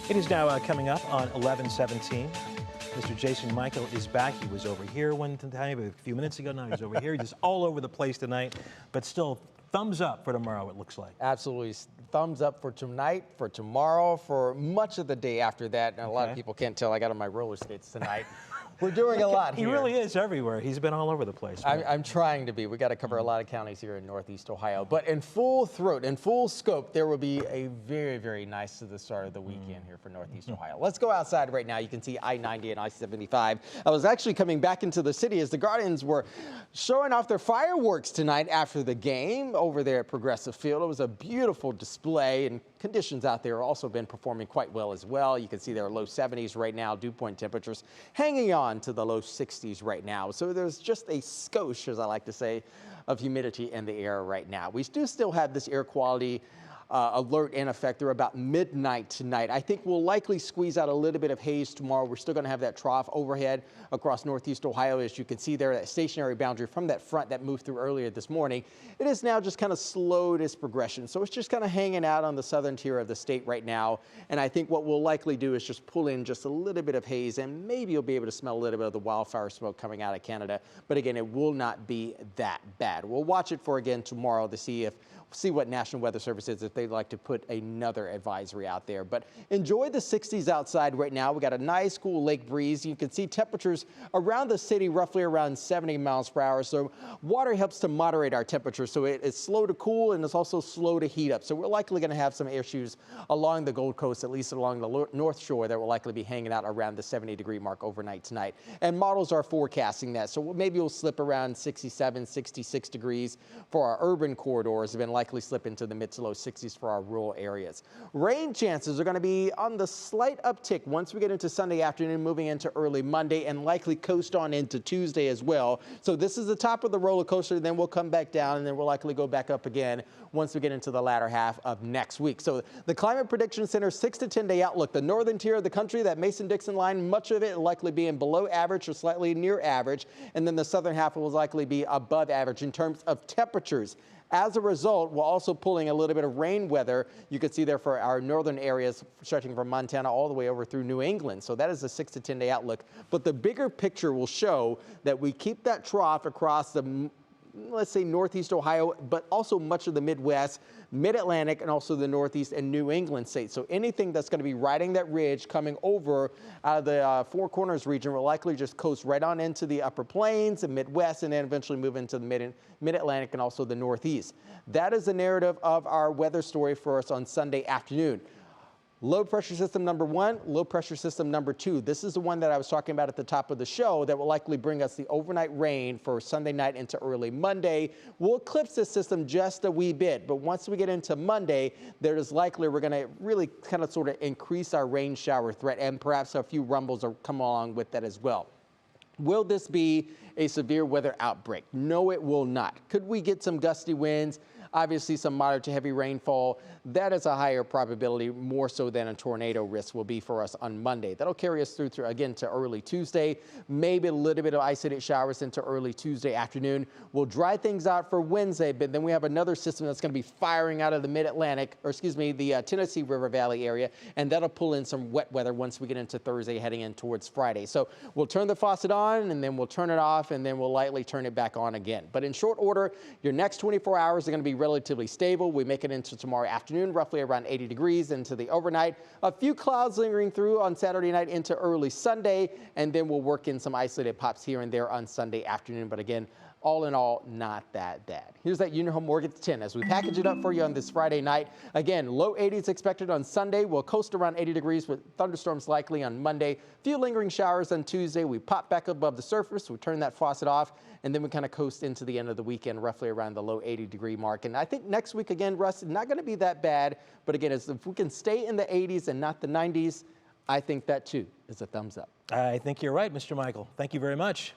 It is now coming up on 11:17. Mr. Jason Mikell is back. He was over here one time a few minutes ago. Now he's over here. He's all over the place tonight, but still thumbs up for tomorrow, it looks like. Absolutely. Thumbs up for tonight, for tomorrow, for much of the day after that. And a lot of people can't tell I got on my roller skates tonight. We're doing a lot here. He really is everywhere. He's been all over the place. I'm trying to be. We got to cover a lot of counties here in Northeast Ohio. But in full throat, in full scope, there will be a very, very nice to the start of the weekend here for Northeast Ohio. Let's go outside right now. You can see I-90 and I-75. I was actually coming back into the city as the Guardians were showing off their fireworks tonight after the game over there at Progressive Field. It was a beautiful display, and conditions out there have also been performing quite well as well. You can see there are low 70s right now, dew point temperatures hanging on to the low 60s right now. So there's just a skosh, as I like to say, of humidity in the air right now. We do still have this air quality alert in effect through about midnight tonight. I think we'll likely squeeze out a little bit of haze tomorrow. We're still going to have that trough overhead across Northeast Ohio. As you can see there, that stationary boundary from that front that moved through earlier this morning, it is now just kind of slowed its progression. So it's just kind of hanging out on the southern tier of the state right now. And I think what we'll likely do is just pull in just a little bit of haze, and maybe you'll be able to smell a little bit of the wildfire smoke coming out of Canada. But again, it will not be that bad. We'll watch it for again tomorrow to see what National Weather Service is, if they'd like to put another advisory out there. But enjoy the 60s outside right now. We got a nice cool lake breeze. You can see temperatures around the city roughly around 70 miles per hour. So water helps to moderate our temperature. So it's slow to cool, and it's also slow to heat up. So we're likely going to have some issues along the Gold Coast, at least along the North Shore, that will likely be hanging out around the 70-degree mark overnight tonight. And models are forecasting that. So maybe we'll slip around 67, 66 degrees for our urban corridors, and then likely slip into the mid to low 60s for our rural areas. Rain chances are going to be on the slight uptick once we get into Sunday afternoon, moving into early Monday, and likely coast on into Tuesday as well. So this is the top of the roller coaster, then we'll come back down, and then we'll likely go back up again once we get into the latter half of next week. So the Climate Prediction Center 6 to 10 day outlook, the northern tier of the country, that Mason-Dixon line, much of it likely being below average or slightly near average, and then the southern half will likely be above average in terms of temperatures. As a result, we're also pulling a little bit of rain weather. You can see there for our northern areas stretching from Montana all the way over through New England. So that is a 6 to 10 day outlook. But the bigger picture will show that we keep that trough across the, let's say, Northeast Ohio, but also much of the Midwest, Mid-Atlantic, and also the Northeast and New England states. So anything that's going to be riding that ridge coming over out of the Four Corners region will likely just coast right on into the upper plains and Midwest, and then eventually move into the Mid-Atlantic and also the Northeast. That is the narrative of our weather story for us on Sunday afternoon. Low pressure system number 1, low pressure system number 2. This is the one that I was talking about at the top of the show that will likely bring us the overnight rain for Sunday night into early Monday. We'll eclipse this system just a wee bit, but once we get into Monday, there is likely we're going to really kind of sort of increase our rain shower threat, and perhaps a few rumbles will come along with that as well. Will this be a severe weather outbreak? No, it will not. Could we get some gusty winds? Obviously, some moderate to heavy rainfall. That is a higher probability, more so than a tornado risk will be for us on Monday. That'll carry us through again to early Tuesday, maybe a little bit of isolated showers into early Tuesday afternoon. We'll dry things out for Wednesday, but then we have another system that's going to be firing out of the Mid-Atlantic, or excuse me, the Tennessee River Valley area, and that'll pull in some wet weather once we get into Thursday, heading in towards Friday. So we'll turn the faucet on, and then we'll turn it off, and then we'll lightly turn it back on again. But in short order, your next 24 hours are going to be relatively stable. We make it into tomorrow afternoon, roughly around 80 degrees into the overnight. A few clouds lingering through on Saturday night into early Sunday, and then we'll work in some isolated pops here and there on Sunday afternoon. But again, all in all, not that bad. Here's that Unihome Mortgage 10 as we package it up for you on this Friday night. Again, low 80s expected on Sunday. We'll coast around 80 degrees with thunderstorms likely on Monday. Few lingering showers on Tuesday. We pop back above the surface. We turn that faucet off, and then we kind of coast into the end of the weekend, roughly around the low 80-degree mark. And I think next week, again, Russ, not going to be that bad. But again, if we can stay in the 80s and not the 90s, I think that too is a thumbs up. I think you're right, Mr. Mikell. Thank you very much.